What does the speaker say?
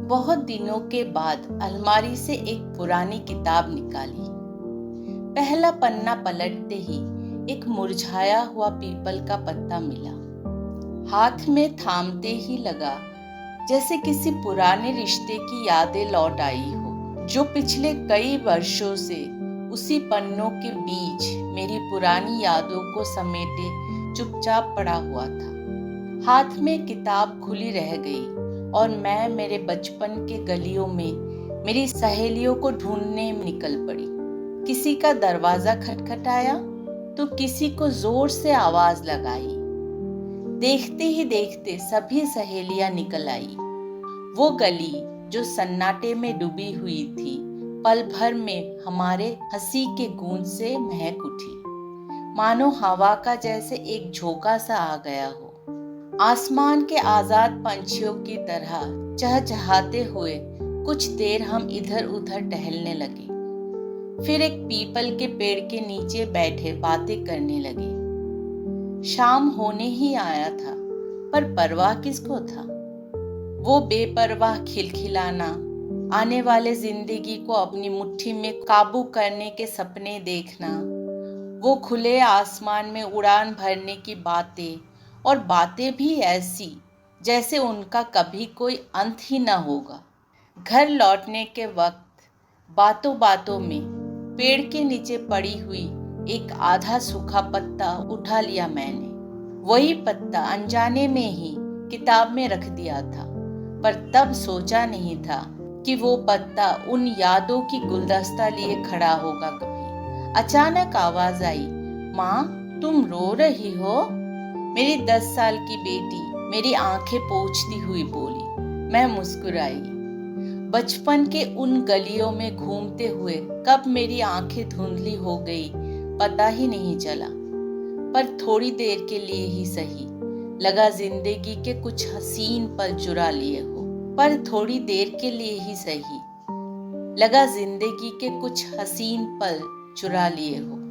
बहुत दिनों के बाद अलमारी से एक पुरानी किताब निकाली। पहला पन्ना पलटते ही एक मुरझाया हुआ पीपल का पत्ता मिला। हाथ में थामते ही लगा जैसे किसी पुराने रिश्ते की यादें लौट आई हो, जो पिछले कई वर्षों से उसी पन्नों के बीच मेरी पुरानी यादों को समेटे चुपचाप पड़ा हुआ था। हाथ में किताब खुली रह गई और मैं मेरे बचपन के गलियों में मेरी सहेलियों को ढूंढने निकल पड़ी। किसी का दरवाजा खटखटाया तो किसी को जोर से आवाज लगाई। देखते ही देखते सभी सहेलियां निकल आई। वो गली जो सन्नाटे में डूबी हुई थी, पल भर में हमारे हंसी के गूंज से महक उठी, मानो हवा का जैसे एक झोंका सा आ गया हो। आसमान के आजाद पंछियों की तरह चहचहाते हुए कुछ देर हम इधर उधर टहलने लगे। फिर एक पीपल के पेड़ के नीचे बैठे बातें करने लगे। शाम होने ही आया था, पर परवाह किसको था? वो बेपरवाह खिलखिलाना, आने वाले जिंदगी को अपनी मुट्ठी में काबू करने के सपने देखना, वो खुले आसमान में उड़ान भरने की बातें, और बातें भी ऐसी जैसे उनका कभी कोई अंत ही न होगा। घर लौटने के वक्त बातों बातों में पेड़ के नीचे पड़ी हुई एक आधा सूखा पत्ता उठा लिया मैंने। वही पत्ता अनजाने में ही किताब में रख दिया था, पर तब सोचा नहीं था कि वो पत्ता उन यादों की गुलदस्ता लिए खड़ा होगा कभी। अचानक आवाज आई, माँ तुम रो रही हो? मेरी 10 साल की बेटी मेरी आंखें पोंछती हुई बोली। मैं मुस्कुराई। बचपन के उन गलियों में घूमते हुए कब मेरी आंखें धुंधली हो गई पता ही नहीं चला, पर थोड़ी देर के लिए ही सही लगा जिंदगी के कुछ हसीन पल चुरा लिए हो। पर थोड़ी देर के लिए ही सही लगा जिंदगी के कुछ हसीन पल चुरा लिए हो।